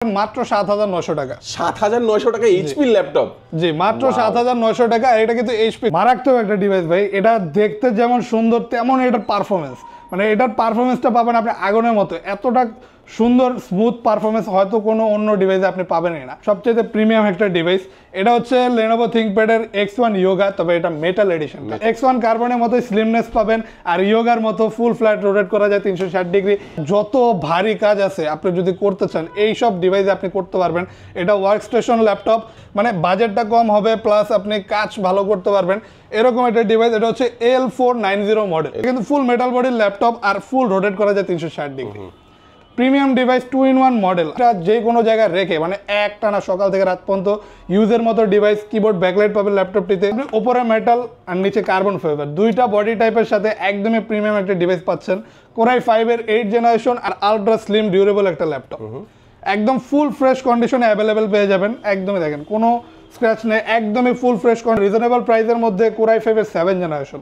মাত্র ৭৯০০ টাকা। ৭৯০০ টাকা এইচপি ল্যাপটপ? জি মাত্র ৭৯০০ টাকা। আর এটা কিন্তু এইচপি মারাত্মক একটা ডিভাইস ভাই। এটা দেখতে যেমন সুন্দর তেমন এটার পারফরমেন্স, মানে এটার পারফরমেন্সটা পাবেন আপনি আগুনের মতো। এতটা সুন্দর স্মুথ পারফরমেন্স হয়তো কোনো অন্য ডিভাইসে আপনি পাবেনই না। সবচেয়ে প্রিমিয়াম একটা ডিভাইস এটা হচ্ছে Lenovo ThinkPad এর X1 Yoga, তবে এটা মেটাল এডিশন। X1 কার্বনের মতো স্লিমনেস পাবেন, আর ইয়োগার মতো ফুল ফ্ল্যাট রোটেট করা যায় 360 ডিগ্রি। যত ভারী কাজ আছে আপনি যদি করতে চান এই সব ডিভাইসে আপনি করতে পারবেন। এটা ওয়ার্ক স্টেশন ল্যাপটপ, মানে বাজেটটা কম হবে প্লাস আপনি কাজ ভালো করতে পারবেন এরকম একটা ডিভাইস। এটা হচ্ছে L490 মডেল, কিন্তু ফুল মেটাল বডির ল্যাপটপ আর ফুল রোটেট করা যায় 360 degree. Premium device 2-in-1 model. এটা যে কোনো জায়গায় রেখে মানে একটানা সকাল থেকে রাত পর্যন্ত ইউজের মতো ডিভাইস। কিবোর্ড ব্যাকলাইট পাবেন ল্যাপটপটিতে, উপরে মেটাল আর নিচে কার্বন ফাইবার, দুইটা বডি টাইপের সাথে একদমই প্রিমিয়াম একটা ডিভাইস পাচ্ছেন। Core i5 এর 8th জেনারেশন আর আলট্রা স্লিম ডিউরেবল একটা ল্যাপটপ। একদম ফুল ফ্রেশ কন্ডিশনে অ্যাভেলেবেল পেয়ে যাবেন। একদমই দেখেন কোনো স্ক্র্যাচ নেই, একদমই ফুল ফ্রেশ রিজনেবল প্রাইসের মধ্যে। Core i5 এর 7th জেনারেশন।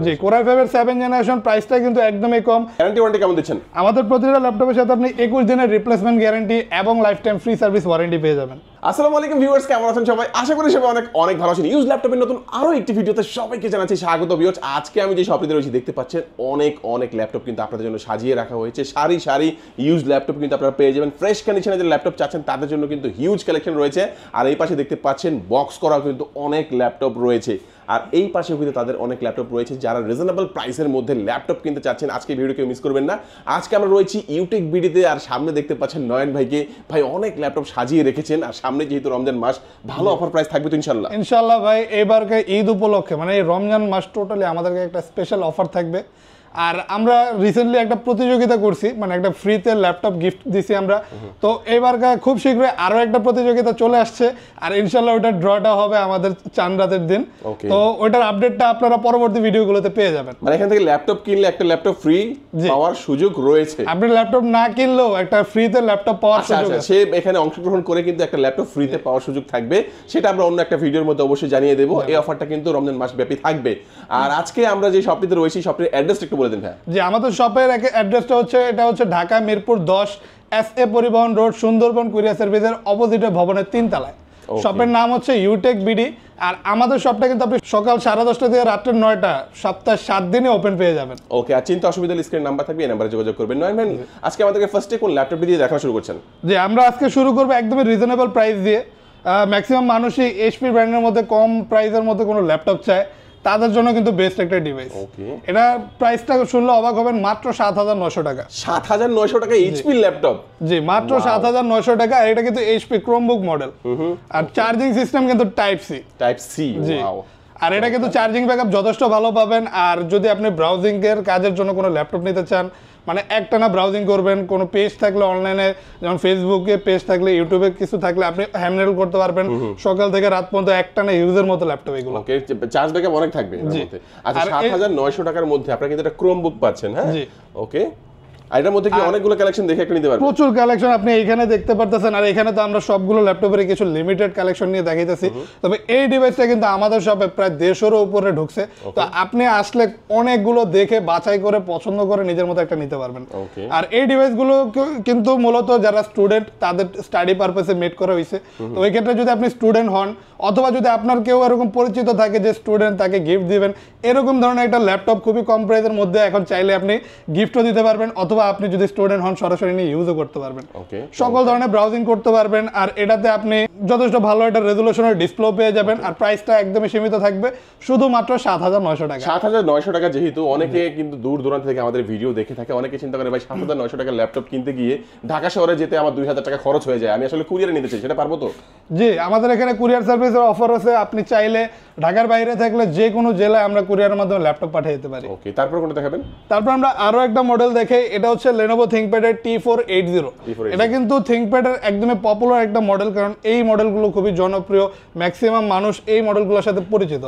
জি Core i5 এর 7th জেনারেশন প্রাইসটা কিন্তু একদমই কম। গ্যারান্টি ওয়ারেন্টি কেমন দিচ্ছেন? আমাদের প্রতিটা ল্যাপটপের সাথে আপনি 21 দিনের রিপ্লেসমেন্ট গ্যারান্টি এবং life time free service warranty পেয়ে যাবেন। আসসালামু আলাইকুম ভিউয়ার্স, কেমন আছেন সবাই? আশা করি সবাই অনেক ভালো আছেন। ইউজ ল্যাপটপের নতুন আরো একটি ভিডিওতে সবাইকে জানাচ্ছি স্বাগত ভিউয়ার্স। আজকে আমি যে শপটিতে রয়েছি দেখতে পাচ্ছেন অনেক ল্যাপটপ কিন্তু আপনাদের জন্য সাজিয়ে রাখা হয়েছে। সারি ইউজ ল্যাপটপ কিন্তু আপনারা পেয়ে যাবেন। ফ্রেশ কন্ডিশনে যে ল্যাপটপ চাচ্ছেন তাদের জন্য কিন্তু হিউজ কালেকশন রয়েছে। আর এই পাশে দেখতে পাচ্ছেন বক্স করা কিন্তু অনেক ল্যাপটপ রয়েছে। আর এই পাশেও কিন্তু তাদের অনেক ল্যাপটপ রয়েছে। যারা রিজনেবল প্রাইসের মধ্যে ল্যাপটপ কিনতে চাচ্ছেন আজকে ভিডিও কেউ মিস করবেন না। আজকে আমরা রয়েছি ইউটেক বিডিতে, আর সামনে দেখতে পাচ্ছেন নয়ন ভাইকে। ভাই অনেক ল্যাপটপ সাজিয়ে রেখেছেন, আর সামনে যেহেতু রমজান মাস ভালো অফার প্রাইস থাকবে তো ইনশাআল্লাহ ভাই। এবারকে ঈদ উপলক্ষে মানে এই রমজান মাস টোটালি আমাদেরকে একটা স্পেশাল অফার থাকবে। আর আমরা রিসেন্টলি একটা প্রতিযোগিতা করছি, মানে একটা ফ্রিতে ল্যাপটপ গিফট দিছি আমরা। তো এবারকার খুব শীঘ্রই আরো একটা প্রতিযোগিতা চলে আসছে, আর ইনশাআল্লাহ ওটার ড্রটা হবে আমাদের চাঁদ রাতের দিন। তো ওটার আপডেটটা আপনারা পরবর্তী ভিডিওগুলোতে পেয়ে যাবেন। মানে এখান থেকে ল্যাপটপ কিনলে একটা ল্যাপটপ ফ্রি পাওয়ার সুযোগ রয়েছে। আপনি ল্যাপটপ না কিনলেও একটা ফ্রিতে ল্যাপটপ পাওয়ার সুযোগ আছে। সে এখানে অংশগ্রহণ করে কিন্তু একটা ল্যাপটপ ফ্রিতে পাওয়ার সুযোগ থাকবে, সেটা আমরা অন্য একটা ভিডিওর মধ্যে অবশ্যই জানিয়ে দেব। এই অফারটা কিন্তু রমজান মাস ব্যাপী থাকবে। আর আজকে আমরা যে শপটিতে রয়েছি শপটির অ্যাড্রেসটা একটু বলে দিন ভাই। জি আমাদের শপের অ্যাড্রেসটা হচ্ছে এটা হচ্ছে ঢাকা মিরপুর 10 SA পরিবহন রোড, সুন্দরবন কুরিয়ার সার্ভিসের অপোজিটে ভবনের 3 তলায়। শপের নাম হচ্ছে ইউটেক বিডি। আর আমাদের শপটা কিন্তু আপনি সকাল 10:30 থেকে রাত্রে 9টা সপ্তাহে 7 দিনে ওপেন পেয়ে যাবেন। ওকে, আর চিন্তা অসুবিধা স্ক্রিন নাম্বার থাকবে, এই নাম্বারে যোগাযোগ করবেন। নয় ভাই আজকে আমাদেরকে ফার্স্টে কোন ল্যাপটপটি দিয়ে দেখানো শুরু করছেন? জি আমরা আজকে শুরু করব একদমই রিজনেবল প্রাইস দিয়ে। ম্যাক্সিমাম মানুষই এইচপি ব্র্যান্ডের মধ্যে কম প্রাইসের মধ্যে কোনো ল্যাপটপ চায়, তাদের জন্য কিন্তু বেস্ট একটা ডিভাইস। এটা প্রাইসটা শুনলে অবাক হবেন, মাত্র ৭৯০০ টাকা। ৭৯০০ টাকা এইচপি ল্যাপটপ? জি মাত্র ৭৯০০ টাকা। এটা কিন্তু এইচপি ক্রোমবুক মডেল। আর চার্জিং সিস্টেম কিন্তু টাইপ সি। জি আর এটা কিন্তু চার্জিং ব্যাকআপ যথেষ্ট ভালো পাবেন। আর যদি আপনি ব্রাউজিং এর কাজের জন্য কোনো ল্যাপটপ নিতে চান, মানে একটানা ব্রাউজিং করবেন, কোনো পেজ থাকলে অনলাইনে যেমন ফেসবুকে পেজ থাকলে ইউটিউবে কিছু থাকলে আপনি হ্যান্ডেল করতে পারবেন সকাল থেকে রাত পর্যন্ত একটানা ইউজের মতো ল্যাপটপ এগুলো। ওকে, চার্জ ব্যাকআপ অনেক থাকবে এর মধ্যে। আচ্ছা ৭৯০০ টাকার মধ্যে আপনারা কিন্তু একটা ক্রোমবুক পাচ্ছেন। হ্যাঁ জি ওকে। আর এটার মধ্যে কি অনেকগুলো কালেকশন দেখে একটা নিতে পারবেন? প্রচুর কালেকশন আপনি এখানে দেখতে পারতেছেন। আর এখানে তো আমরা সবগুলো ল্যাপটপের কিছু লিমিটেড কালেকশন নিয়ে দেখাইতেছি। তবে এই ডিভাইসটা কিন্তু আমাদের শপে প্রায় 150-এর উপরে ঢুকছে। তো আপনি আসলে অনেকগুলো দেখে বাছাই করে পছন্দ করে নিজের মতো একটা নিতে পারবেন। আর এই ডিভাইসগুলো কিন্তু মূলত যারা স্টুডেন্ট তাদের স্টাডি পারপাসে মেড করা হয়েছে। তো ওই ক্ষেত্রে যদি আপনি স্টুডেন্ট হন অথবা যদি আপনার কেউ এরকম পরিচিত থাকে যে স্টুডেন্ট, তাকে গিফট দিবেন, এরকম ধরনের একটা ল্যাপটপ খুবই কম প্রাইসের মধ্যে এখন চাইলে আপনি গিফটও দিতে পারবেন, অথবা আপনি যদি স্টুডেন্ট হন সরাসরি নিয়ে ইউজও করতে পারবেন। সকল ধরনের ব্রাউজিং করতে পারবেন। আর এটাতে আপনি যথেষ্ট ভালো একটা রেজুলেশনের ডিসপ্লে পেয়ে যাবেন। আর প্রাইসটা একদমই সীমিত থাকবে, শুধুমাত্র ৭৯০০ টাকা। ৭৯০০ টাকা যেহেতু অনেকে কিন্তু দূর দূরান্ত থেকে আমাদের ভিডিও দেখে থাকে, অনেকে চিন্তা করে ভাই ৭৯০০ টাকার ল্যাপটপ কিনতে গিয়ে ঢাকা শহরে যেতে আমার ২০০০ টাকা খরচ হয়ে যায়, আমি আসলে কুরিয়ারে নিতে চাই, সেটা পারবো তো? জি আমাদের এখানে কুরিয়ার সার্ভিসের অফার আছে। আপনি চাইলে ঢাকার বাইরে থাকলে যে কোনো জেলায় আমরা কুরিয়ারের মাধ্যমে ল্যাপটপ পাঠিয়ে দিতে পারি। ওকে, তারপর কোনটা দেখাবেন? তারপর আমরা আরো একটা মডেল দেখাই। এটা হচ্ছে Lenovo ThinkPad এর T480। এটা কিন্তু ThinkPad এর একদমই পপুলার একটা মডেল, কারণ এই মডেলগুলো খুবই জনপ্রিয়, ম্যাক্সিমাম মানুষ এই মডেলগুলোর সাথে পরিচিত।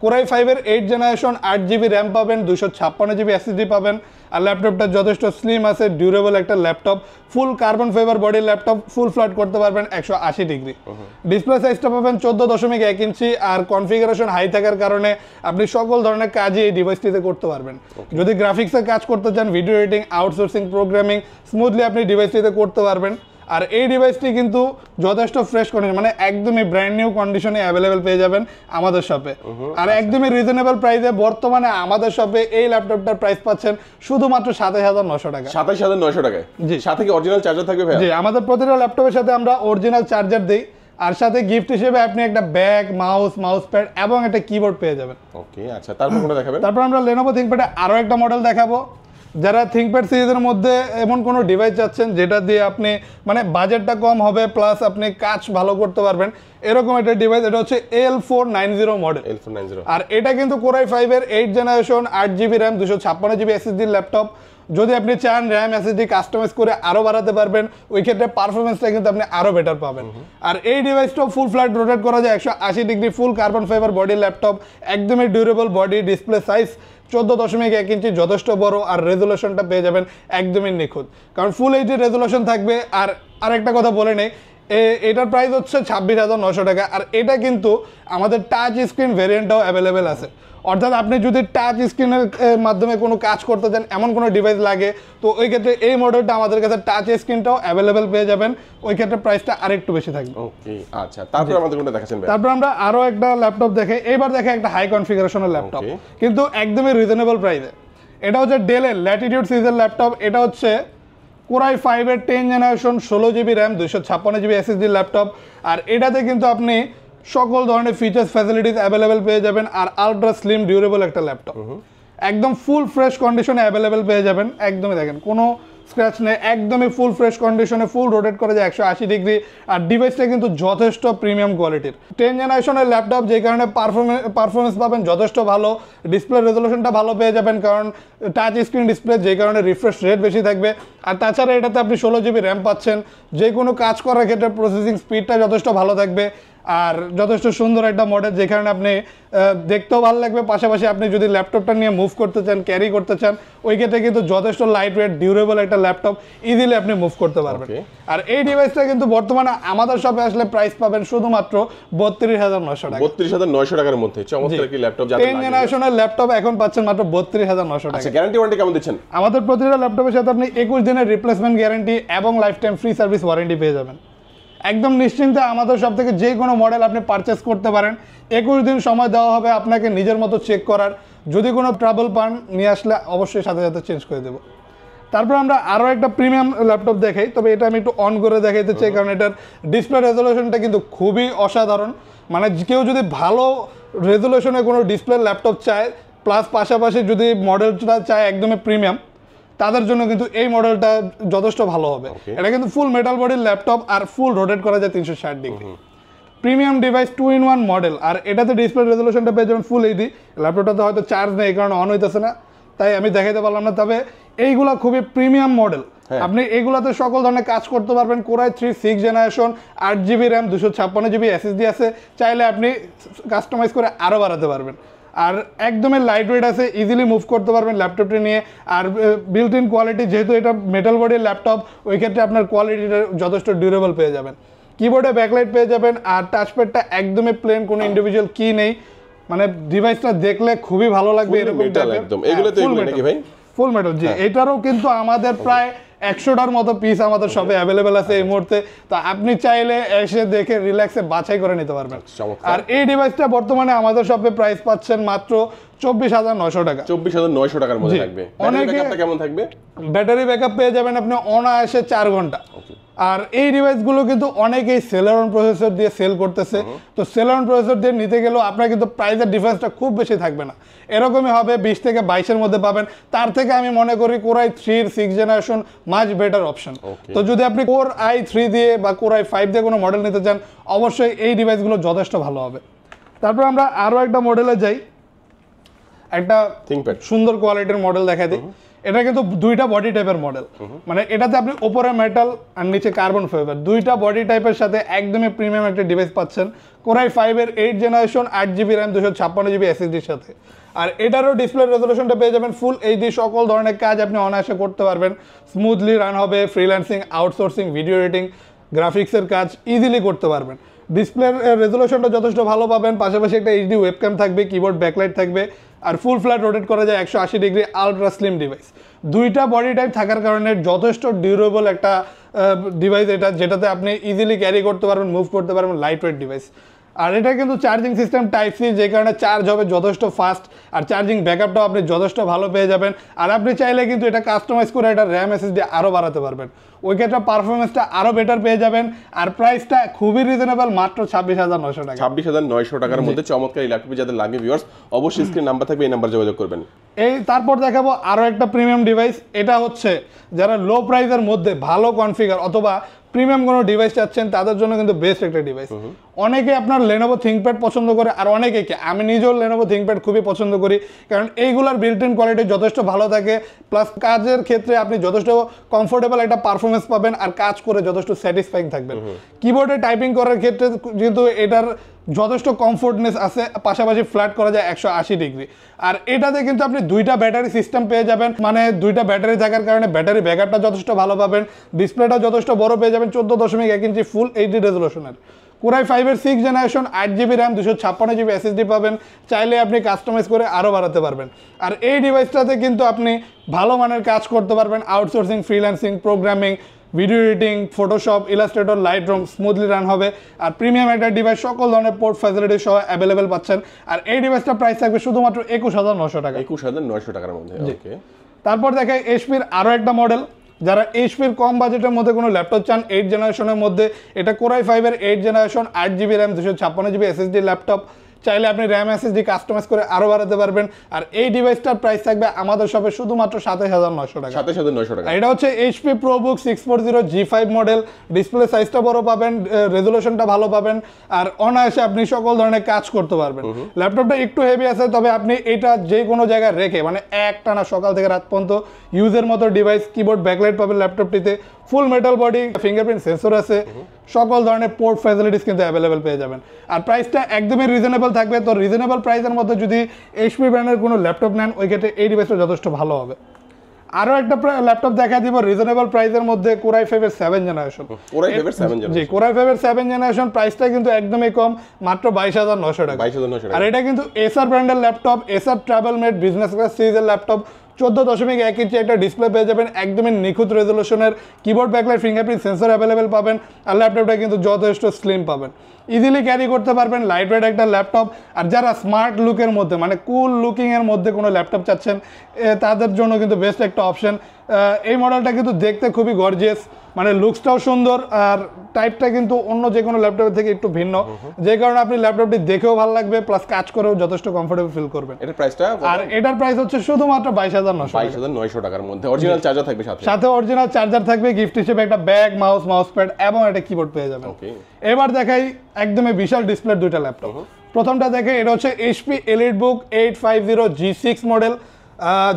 Core i5 এর 8th জেনারেশন, 8GB র্যাম পাবেন, 256GB SSD পাবেন। আর ল্যাপটপটা যথেষ্ট স্লিম আছে, ডিউরেবল একটা ল্যাপটপ, ফুল কার্বন ফাইবার বডি ল্যাপটপ, ফুল ফ্ল্যাট করতে পারবেন 180 ডিগ্রি। ডিসপ্লে সাইজটা পাবেন 14.1 ইঞ্চি। আর কনফিগারেশন হাই থাকার কারণে আপনি সকল ধরনের কাজই এই ডিভাইসটিতে করতে পারবেন। যদি গ্রাফিক্সের কাজ করতে চান, video editing, outsourcing, programming smoothly আপনি ডিভাইসটিতে করতে পারবেন। আর এই ডিভাইসটি কিন্তু যথেষ্ট ফ্রেশ কন্ডিশন, মানে একদমই ব্র্যান্ড নিউ কন্ডিশনে অ্যাভেলেবেল পেয়ে যাবেন আমাদের শপে। আর একদমই রিজনেবল প্রাইসে বর্তমানে আমাদের শপে এই ল্যাপটপটার প্রাইস পাচ্ছেন শুধুমাত্র 27,900 টাকা। 27,900 টাকায়। জি। সাথে কি অরিজিনাল চার্জার থাকবে ভাই? জি, আমাদের প্রতিটা ল্যাপটপের সাথে আমরা অরিজিনাল চার্জার দেই, আর সাথে গিফট হিসেবে আপনি একটা ব্যাগ, মাউস প্যাড এবং একটা কিবোর্ড পেয়ে যাবেন। ওকে, আচ্ছা, তারপর কোনটা দেখাবেন? তারপর আমরা Lenovo ThinkPad আরো একটা মডেল দেখাবো। যারা ThinkPad সিরিজের মধ্যে এমন কোনো ডিভাইস চাচ্ছেন যেটা দিয়ে আপনি মানে বাজেটটা কম হবে প্লাস আপনি কাজ ভালো করতে পারবেন, এরকম একটা ডিভাইস। এটা হচ্ছে L490 মডেল। L490। আর এটা কিন্তু Core i5 এর 8 generation 8GB RAM 256GB SSD laptop. যদি আপনি চান র্যাম SSD কাস্টমাইজ করে আরো বাড়াতে পারবেন, ওই ক্ষেত্রে পারফরমেন্সটা কিন্তু আপনি আরো বেটার পাবেন। আর এই ডিভাইসটা ফুল ফ্ল্যাট রোটেট করা যায় 180 ডিগ্রি, ফুল কার্বন ফাইবার বডি ল্যাপটপ, একদমই ডিউরেবল বডি, ডিসপ্লে সাইজ 14.1 ইঞ্চি, যথেষ্ট বড়। আর রেজুলেশনটা পেয়ে যাবেন একদমই নিখুঁত, কারণ ফুল এইচডি রেজুলেশন থাকবে। আর আরেকটা কথা বলে নেই, এটার প্রাইস হচ্ছে 26,900 টাকা। আর এটা কিন্তু আমাদের টাচ স্ক্রিন ভেরিয়েন্টটাও অ্যাভেলেবেল আছে, অর্থাৎ আপনি যদি টাচ স্ক্রিনের মাধ্যমে কোনো কাজ করতে চান, এমন কোনো ডিভাইস লাগে, তো ওই ক্ষেত্রে এই মডেলটা আমাদের কাছে টাচ স্ক্রিনটাও অ্যাভেলেবেল পেয়ে যাবেন। ওই ক্ষেত্রে প্রাইসটা আরেকটু বেশি থাকবে। ওকে, আচ্ছা, তারপর আমাদের কোনটা দেখাচ্ছেন ভাই? তারপর আমরা আরো একটা ল্যাপটপ দেখে, এবার দেখে একটা হাই কনফিগারেশনের ল্যাপটপ, কিন্তু একদমই রিজনেবল প্রাইসে। এটা হচ্ছে ডেলের ল্যাটিটিউড সিরিজের ল্যাপটপ। এটা হচ্ছে Core i5 এর 10 generation 16GB RAM 256GB SSD laptop. আর এটাতে কিন্তু আপনি সকল ধরনের ফিচার্স ফ্যাসিলিটিস অ্যাভেলেবেল পেয়ে যাবেন। আর আলট্রা স্লিম ডিউরেবল একটা ল্যাপটপ, একদম ফুল ফ্রেশ কন্ডিশনে অ্যাভেলেবেল পেয়ে যাবেন। একদমই দেখেন কোনো স্ক্র্যাচ নেই, একদমই ফুল ফ্রেশ কন্ডিশনে, ফুল রোটেট করা যায় 180 ডিগ্রি। আর ডিভাইসটা কিন্তু যথেষ্ট প্রিমিয়াম কোয়ালিটির 10 জেনারেশনের ল্যাপটপ, যে কারণে পারফরমেন্স পাবেন যথেষ্ট ভালো। ডিসপ্লে রেজলিউশনটা ভালো পেয়ে যাবেন, কারণ টাচ স্ক্রিন ডিসপ্লে, যে কারণে রিফ্রেশ রেট বেশি থাকবে। আর তাছাড়া এটাতে আপনি 16GB র্যাম পাচ্ছেন, যে কোনো কাজ করার ক্ষেত্রে প্রসেসিং স্পিডটা যথেষ্ট ভালো থাকবে। আর যথেষ্ট সুন্দর একটা মডেল, যে কারণে আপনি দেখতেও ভালো লাগবে, পাশাপাশি আপনি যদি ল্যাপটপটা নিয়ে মুভ করতে চান, ক্যারি করতে চান, ওই ক্ষেত্রে কিন্তু যথেষ্ট লাইট ওয়েট ডিউরেবল একটা ল্যাপটপ, ইজিলি আপনি মুভ করতে পারবেন। আর এই ডিভাইসটা কিন্তু বর্তমানে আমাদের শপে আসলে প্রাইস পাবেন শুধুমাত্র 32,900 টাকা। 32,900 টাকার মধ্যে চমৎকার একটি ল্যাপটপ। 10 জেনারেশনের ল্যাপটপ এখন পাচ্ছেন মাত্র 32,900 টাকা। আচ্ছা, গ্যারান্টি ওয়ারেন্টি কেমন দিচ্ছেন? আমাদের প্রতিটা ল্যাপটপের সাথে আপনি 21 দিনের রিপ্লেসমেন্ট গ্যারান্টি এবং life time free service warranty পেয়ে যাবেন। একদম নিশ্চিন্তে আমাদের সব থেকে যে কোনো মডেল আপনি পারচেস করতে পারেন। 21 দিন সময় দেওয়া হবে আপনাকে নিজের মতো চেক করার। যদি কোনো ট্রাবল পান, নিয়ে আসলে অবশ্যই সাথে সাথে চেঞ্জ করে দেবো। তারপর আমরা আরও একটা প্রিমিয়াম ল্যাপটপ দেখাই, তবে এটা আমি একটু অন করে দেখাইতে চাই, কারণ এটার ডিসপ্লে রেজলিউশনটা কিন্তু খুবই অসাধারণ। মানে কেউ যদি ভালো রেজলিউশনে কোনো ডিসপ্লে ল্যাপটপ চায়, প্লাস পাশাপাশি যদি মডেলটা চায় একদমই প্রিমিয়াম, তাদের জন্য কিন্তু এই মডেলটা যথেষ্ট ভালো হবে। এটা কিন্তু ফুল মেটাল বডির ল্যাপটপ, আর ফুল রোটেট করা যায় 360 degree. Premium device 2-in-1 model. আর এটাতে ডিসপ্লে রেজলিউশনটা পেয়ে যাবেন ফুল এইচডি। ল্যাপটপটাতে হয়তো চার্জ নেই, এই কারণে অন হইতেছে না, তাই আমি দেখাইতে পারলাম না। তবে এইগুলা খুবই প্রিমিয়াম মডেল, আপনি এইগুলাতে সকল ধরনের কাজ করতে পারবেন। Core i3 6 generation 8GB RAM 256GB SSD আছে, চাইলে আপনি কাস্টমাইজ করে আরও বাড়াতে পারবেন। আর একদমই লাইট ওয়েট আছে, ইজিলি মুভ করতে পারবেন ল্যাপটপটি নিয়ে। আর বিল্ট ইন কোয়ালিটি, যেহেতু এটা মেটাল বডির ল্যাপটপ, ওই ক্ষেত্রে আপনার কোয়ালিটিটা যথেষ্ট ডিউরেবল পেয়ে যাবেন। কিবোর্ডে ব্যাকলাইট পেয়ে যাবেন। আর টাচপ্যাডটা একদমই প্লেন, কোনো ইন্ডিভিজুয়াল কি নেই, মানে ডিভাইসটা দেখলে খুবই ভালো লাগবে এরকম টাইপের। একদম এগুলো তো এগুলো নাকি ভাই? ফুল মেটাল, জি। এটারও কিন্তু আমাদের প্রায় 100টার মতো পিস আমাদের শপে অ্যাভেলেবেল আছে এই মুহূর্তে, তো আপনি চাইলে এসে দেখে রিল্যাক্সে বাছাই করে নিতে পারবেন। আর এই ডিভাইসটা বর্তমানে আমাদের শপে প্রাইস পাচ্ছেন মাত্র 24,900 টাকা। 24,900 টাকার মধ্যে থাকবে। অনেকে কেমন থাকবে? ব্যাটারি ব্যাকআপ পেয়ে যাবেন আপনি অনায়াসে 4 ঘন্টা। আর এই ডিভাইসগুলো কিন্তু অনেকেই সেলারন প্রসেসর দিয়ে সেল করতেছে, তো সেলারন প্রসেসর দিয়ে নিতে গেলেও আপনার কিন্তু প্রাইসের ডিফারেন্সটা খুব বেশি থাকবে না, এরকমই হবে 20 থেকে 22-এর মধ্যে পাবেন। তার থেকে আমি মনে করি Core i3 6 generation much better option. তো যদি আপনি Core i3 দিয়ে বা Core i5 দিয়ে কোনো মডেল নিতে চান, অবশ্যই এই ডিভাইসগুলো যথেষ্ট ভালো হবে। তারপর আমরা আরও একটা মডেলে যাই, একটা ThinkPad সুন্দর কোয়ালিটির মডেল দেখাই দিই। এটা কিন্তু দুইটা বডি টাইপের মডেল, মানে এটাতে আপনি উপরে মেটাল আর নিচে কার্বন ফাইবার, দুইটা বডি টাইপের সাথে একদমই প্রিমিয়াম একটা ডিভাইস পাচ্ছেন Core i5 এর 8 জেনারেশন 8GB RAM 256GB SSDর সাথে। আর এটারও ডিসপ্লে রেজলিউশনটা পেয়ে যাবেন ফুল এইচডি, সকল ধরনের কাজ আপনি অনায়াসে করতে পারবেন, স্মুথলি রান হবে। ফ্রিল্যান্সিং, আউটসোর্সিং, ভিডিও এডিটিং, গ্রাফিক্সের কাজ ইজিলি করতে পারবেন। ডিসপ্লের রেজলিউশনটা যথেষ্ট ভালো পাবেন, পাশাপাশি একটা এইচডি ওয়েবক্যাম থাকবে, কিবোর্ড ব্যাকলাইট থাকবে, আর ফুল ফ্ল্যাট রোটেট করা যায় 180 ডিগ্রি, আলট্রা স্লিম ডিভাইস। দুইটা বডি টাইপ থাকার কারণে যথেষ্ট ডিউরেবল একটা ডিভাইস এটা, যেটাতে আপনি ইজিলি ক্যারি করতে পারবেন, মুভ করতে পারবেন, লাইট ওয়েট ডিভাইস। আর এটা কিন্তু চার্জিং সিস্টেম টাইপ সি, যে কারণে চার্জ হবে যথেষ্ট ফাস্ট, আর চার্জিং ব্যাকআপটাও আপনি যথেষ্ট ভালো পেয়ে যাবেন। আর আপনি চাইলে কিন্তু এটা কাস্টমাইজ করে এটা র্যাম এসএসডি আরও বাড়াতে পারবেন, ওই ক্ষেত্রে পারফরমেন্সটা আরও বেটার পেয়ে যাবেন। আর প্রাইসটা খুবই রিজনেবল, মাত্র 26,900 টাকা। 26,900 টাকার মধ্যে চমৎকার এই ল্যাপটপ যাদের লাগবে ভিউয়ার্স, অবশ্যই স্ক্রিন নাম্বার থাকবে, এই নাম্বার যোগাযোগ করবেন। তারপর দেখাবো আরও একটা প্রিমিয়াম ডিভাইস। এটা হচ্ছে যারা লো প্রাইসের মধ্যে ভালো কনফিগার অথবা প্রিমিয়াম কোনো ডিভাইস চাচ্ছেন তাদের জন্য কিন্তু বেস্ট একটা ডিভাইস। অনেকে আপনার লেনোভো থিংকপ্যাড পছন্দ করে, আর অনেকে আমি নিজেও লেনোভো থিংকপ্যাড খুবই পছন্দ করি, কারণ এইগুলার বিল্ট ইন কোয়ালিটি যথেষ্ট ভালো থাকে, প্লাস কাজের ক্ষেত্রে আপনি যথেষ্ট কমফোর্টেবল একটা পারফরমেন্স পাবেন, আর কাজ করে যথেষ্ট স্যাটিসফাইং থাকবেন। কিবোর্ডে টাইপিং করার ক্ষেত্রে কিন্তু এটার যথেষ্ট কমফোর্টনেস আছে, পাশাপাশি ফ্ল্যাট করা যায় 180 ডিগ্রি। আর এটাতে কিন্তু আপনি দুইটা ব্যাটারি সিস্টেম পেয়ে যাবেন, মানে দুইটা ব্যাটারি থাকার কারণে ব্যাটারি ব্যাকআপটা যথেষ্ট ভালো পাবেন, ডিসপ্লেটা যথেষ্ট বড় পেয়ে যাবেন, 14.1 ইঞ্চি ফুল এইচডি রেজলিউশনের। কোরাই 5-এর 6th generation, 8GB RAM, 256GB SSD পাবেন, চাইলে আপনি কাস্টমাইজ করে আরও বাড়াতে পারবেন। আর এই ডিভাইসটাতে কিন্তু আপনি ভালো মানের কাজ করতে পারবেন, outsourcing, freelancing, programming, video editing, Photoshop, Illustrator, Lightroom smoothly run হবে। আর প্রিমিয়াম একটা ডিভাইস, সকল ধরনের পোর্ট ফ্যাসিলিটি সহ অ্যাভেলেবেল পাচ্ছেন। আর এই ডিভাইসটার প্রাইস থাকবে শুধুমাত্র 21,900 টাকা। 21,900 টাকার মধ্যে। ওকে, তারপর দেখাই এইচপির আরও একটা মডেল। যারা এইচপির কম বাজেটের মধ্যে কোনো ল্যাপটপ চান 8 জেনারেশনের মধ্যে, এটা কোরাই 5-এর 8th generation, 8GB RAM, 256GB SSD laptop, চাইলে আপনি র্যাম এসএসডি কাস্টমাইজ করে আরও বাড়াতে পারবেন। আর এই ডিভাইসটার প্রাইস থাকবে আমাদের শপে শুধুমাত্র 27,900 টাকা। 27,900 টাকা। এটা হচ্ছে HP ProBook 640 G5 model, display সাইজটা বড় পাবেন, রেজলিউশনটা ভালো পাবেন, আর অনায়াসে আপনি সকল ধরনের কাজ করতে পারবেন। ল্যাপটপটা একটু হেভি আছে, তবে আপনি এটা যে কোনো জায়গায় রেখে, মানে একটানা সকাল থেকে রাত পর্যন্ত ইউজের মতো ডিভাইস, কিবোর্ড ব্যাকলাইট পাবেন ল্যাপটপটিতে, full metal body, fingerprint sensor আছে, সকল ধরনের পোর্ট ফ্যাসিলিটিস কিন্তু অ্যাভেলেবেল পেয়ে যাবেন। আর প্রাইসটা একদমই রিজনেবল থাকবে। তো রিজনেবল প্রাইসের মধ্যে যদি এইচপি ব্র্যান্ডের কোনো ল্যাপটপ নেন, ওই ক্ষেত্রে এই ডিভাইসটা যথেষ্ট ভালো হবে। আরও একটা ল্যাপটপ দেখা দিব রিজনেবল প্রাইসের মধ্যে, কোরাই 5-এর 7th জেনারেশন। কোরাই 5-এর 7th জেনারেশন। জি, কোরাই 5-এর 7th জেনারেশন, প্রাইসটা কিন্তু একদমই কম, মাত্র 22,900 টাকা। 22,900 টাকা। আর এটা কিন্তু এসার ব্র্যান্ডের laptop, Acer TravelMate business class সিরিজের ল্যাপটপ, 14.1 ইঞ্চি একটা ডিসপ্লে পেয়ে যাবেন, একদমই নিখুঁত রেজলিউশনের, keyboard backlight, fingerprint sensor available পাবেন। আর ল্যাপটপটা কিন্তু যথেষ্ট স্লিম পাবেন, ইজিলি ক্যারি করতে পারবেন, লাইট ওয়েট একটা ল্যাপটপ। আর যারা স্মার্ট লুকের মধ্যে, মানে কুল লুকিংয়ের মধ্যে কোনো ল্যাপটপ চাচ্ছেন, তাদের জন্য কিন্তু বেস্ট একটা অপশন। এই মডেলটা কিন্তু দেখতে খুবই গর্জিয়াস, মানে লুকসটাও সুন্দর, আর টাইপটা কিন্তু অন্য যে কোনো ল্যাপটপের থেকে একটু ভিন্ন, যে কারণে আপনি ল্যাপটপটি দেখেও ভালো লাগবে, প্লাস কাজ করেও যথেষ্ট কমফোর্টেবল ফিল করবেন। এটার প্রাইসটা, আর এটার প্রাইস হচ্ছে শুধুমাত্র 22,900 টাকার মধ্যে। অরিজিনাল চার্জার থাকবে সাথে, সাথে অরিজিনাল চার্জার থাকবে, গিফট হিসেবে একটা ব্যাগ, মাউস প্যাড এবং একটা কিবোর্ড পেয়ে যাবেন। এবার দেখাই একদমই বিশাল ডিসপ্লের দুইটা ল্যাপটপ। প্রথমটা দেখে, এটা হচ্ছে এইচপি এলিটবুক 850 G6 মডেল।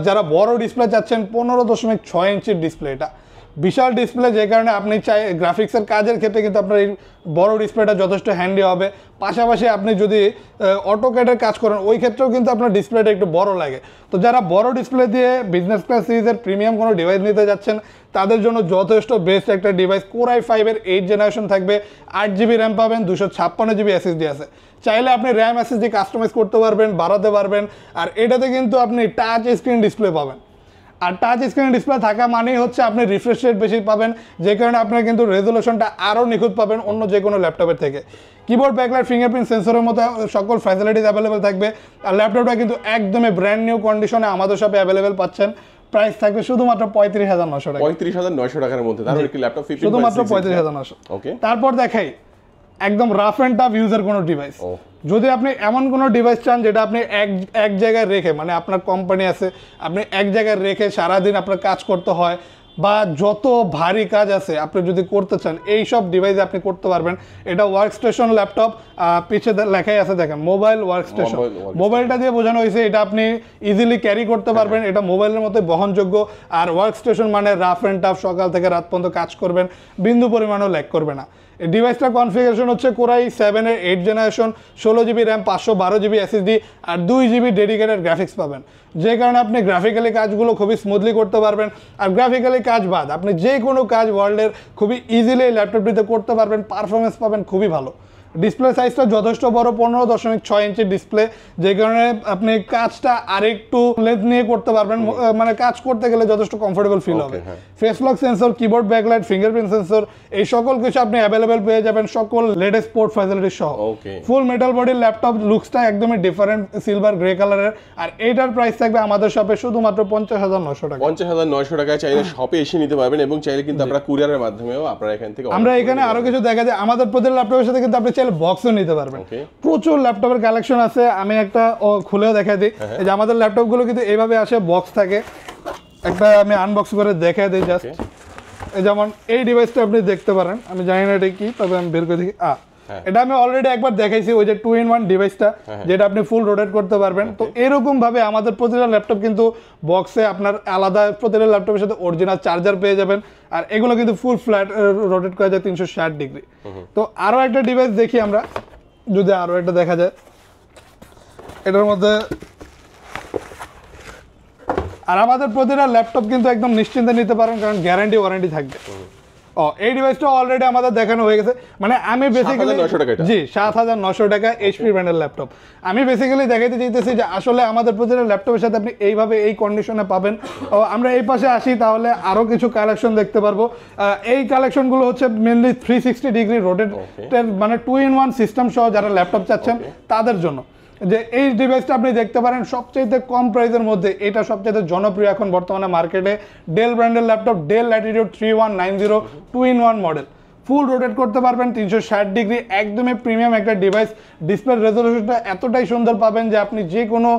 যারা বড় ডিসপ্লে চাচ্ছেন, 15.6 ইঞ্চির ডিসপ্লে, এটা বিশাল ডিসপ্লে, যে কারণে আপনি চাই গ্রাফিক্সের কাজের ক্ষেত্রে কিন্তু আপনার এই বড় ডিসপ্লেটা যথেষ্ট হ্যান্ডি হবে। পাশাপাশি আপনি যদি অটোক্যাডের কাজ করেন, ওই ক্ষেত্রেও কিন্তু আপনার ডিসপ্লেটা একটু বড় লাগে। তো যারা বড় ডিসপ্লে দিয়ে বিজনেস ক্লাস সিরিজের প্রিমিয়াম কোনো ডিভাইস নিতে যাচ্ছেন, তাদের জন্য যথেষ্ট বেস্ট একটা ডিভাইস। কোরাই 5-এর 8th জেনারেশন থাকবে, 8GB র্যাম পাবেন, 256GB SSD আছে, চাইলে আপনি র্যাম SSD কাস্টমাইজ করতে পারবেন, বাড়াতে পারবেন। আর এটাতে কিন্তু আপনি টাচ স্ক্রিন ডিসপ্লে পাবেন, আর টাচ স্ক্রিন ডিসপ্লে থাকা মানেই হচ্ছে আপনি রিফ্রেশ রেট বেশি পাবেন, যে কারণে আপনার কিন্তু রেজলিউশনটা আরও নিখুঁত পাবেন অন্য যে কোনো ল্যাপটপের থেকে। কিবোর্ড ব্যাকলাইট, ফিঙ্গারপ্রিন্ট সেন্সরের মতো সকল ফ্যাসিলিটিস অ্যাভেলেবেল থাকবে। আর ল্যাপটপটা কিন্তু একদমই ব্র্যান্ড নিউ কন্ডিশনে আমাদের শপে অ্যাভেলেবেল পাচ্ছেন। প্রাইস থাকবে শুধুমাত্র 35,900 টাকা। 35,900 টাকার মধ্যে তার একটি ল্যাপটপ, শুধুমাত্র 35,900। ওকে, তারপর দেখাই একদম রাফ অ্যান্ড টাফ ইউজার কোনো ডিভাইস। যদি আপনি এমন কোনো ডিভাইস চান যেটা আপনি এক জায়গায় রেখে, মানে আপনার কোম্পানি আছে, আপনি এক জায়গায় রেখে সারাদিন আপনার কাজ করতে হয়, বা যত ভারী কাজ আছে আপনি যদি করতে চান, এই সব ডিভাইসে আপনি করতে পারবেন। এটা ওয়ার্ক স্টেশন ল্যাপটপ, পিছিয়ে লেখাই আছে দেখেন, মোবাইল ওয়ার্ক স্টেশন। মোবাইলটা দিয়ে বোঝানো হয়েছে এটা আপনি ইজিলি ক্যারি করতে পারবেন, এটা মোবাইলের মতো বহনযোগ্য। আর ওয়ার্ক স্টেশন মানে রাফ অ্যান্ড টাফ, সকাল থেকে রাত পর্যন্ত কাজ করবেন, বিন্দু পরিমাণও ল্যাগ করবে না। এই ডিভাইসটার কনফিগারেশন হচ্ছে কোরাই 7-এর 8th generation, 16GB RAM, 512GB SSD, আর 2GB ডেডিকেটেড গ্রাফিক্স পাবেন, যে কারণে আপনি গ্রাফিক্যালি কাজগুলো খুবই স্মুথলি করতে পারবেন। আর গ্রাফিক্যালি কাজ বাদ আপনি যে কোনো কাজ ওয়ার্ল্ডের খুবই ইজিলি ল্যাপটপটিতে করতে পারবেন, পারফরমেন্স পাবেন খুবই ভালো। ডিসপ্লে সাইজটা যথেষ্ট বড়, 15.6 ইঞ্চি ডিসপ্লে, যে কারণে আপনি কাজটা আরেকটু লেন্থ নিয়ে করতে পারবেন, মানে কাজ করতে গেলে যথেষ্ট কমফোর্টেবল ফিল হবে। Face lock sensor, keyboard backlight, fingerprint sensor, এই সকল কিছু আপনি অ্যাভেলেবেল পেয়ে যাবেন সকল লেটেস্ট পোর্ট ফ্যাসিলিটি সহ। ফুল মেটাল বডির ল্যাপটপ, লুকসটা একদমই ডিফারেন্ট, সিলভার গ্রে কালারের। আর এইটার প্রাইস থাকবে আমাদের শপে শুধুমাত্র 50,900 টাকা। 50,900 টাকায় চাইলে শপে এসে নিতে পারবেন, এবং চাইলে কিন্তু আপনারা কুরিয়ারের মাধ্যমেও আপনারা এখান থেকে আমরা এখানে আরো কিছু দেখা যায়, আমাদের প্রতিটা ল্যাপটপের সাথে কিন্তু আপনি চাইলে বক্সও নিতে পারবেন। প্রচুর ল্যাপটপের কালেকশন আছে, আমি একটা খুলেও দেখা দিই। এই যে আমাদের ল্যাপটপ গুলো কিন্তু এইভাবে আসে, বক্স থাকে, একটা আমি আনবক্স করে দেখা দিই জাস্ট। এই যেমন এই ডিভাইসটা আপনি দেখতে পারেন, আমি জানি না এটা কি, তবে আমি বের করে দেখি। এটা আমি অলরেডি একবার দেখাইছি, ওই যে 2-in-1 ডিভাইসটা, যেটা আপনি ফুল রোটেট করতে পারবেন। তো এরকম ভাবে আমাদের প্রতিটা ল্যাপটপ কিন্তু বক্সে আপনার আলাদা, প্রতিটা ল্যাপটপের সাথে অরিজিনাল চার্জার পেয়ে যাবেন। আর এগুলো কিন্তু ফুল ফ্ল্যাট রোটেট করা যায় 360 ডিগ্রি। তো আরো একটা ডিভাইস দেখি আমরা, যদি আরো একটা দেখা যায় এটার মধ্যে। আর আমাদের প্রতিটা ল্যাপটপ কিন্তু একদম নিশ্চিন্তে নিতে পারেন, কারণ গ্যারান্টি ওয়ারেন্টি থাকবে। এই ডিভাইসটা অলরেডি আমাদের দেখানো হয়ে গেছে। মানে আমি বেসিক্যালি 7,900 টাকা এইচপি ব্র্যান্ডের ল্যাপটপ। আমি বেসিক্যালি দেখাইতে চাইতেছি যে আসলে আমাদের প্রতিটা ল্যাপটপের সাথে আপনি এইভাবে এই কন্ডিশনে পাবেন। আমরা এই পাশে আসি, তাহলে আরো কিছু কালেকশন দেখতে পারবো। এই কালেকশনগুলো হচ্ছে মেনলি 360 ডিগ্রি রোটেটের, মানে 2-in-1 সিস্টেম সহ যারা ল্যাপটপ চাচ্ছেন তাদের জন্য। যে এই ডিভাইসটা আপনি দেখতে পারেন সবচেয়ে কম প্রাইসের মধ্যে, এটা সবচেয়ে জনপ্রিয় এখন বর্তমানে মার্কেটে। ডেল ব্র্যান্ডের laptop, Dell Latitude 3190 2-in-1 model. Full rotate করতে পারবেন 360 ডিগ্রি, একদমই প্রিমিয়াম একটা ডিভাইস। ডিসপ্লে রেজলিউশনটা এতটাই সুন্দর পাবেন যে আপনি যে কোনো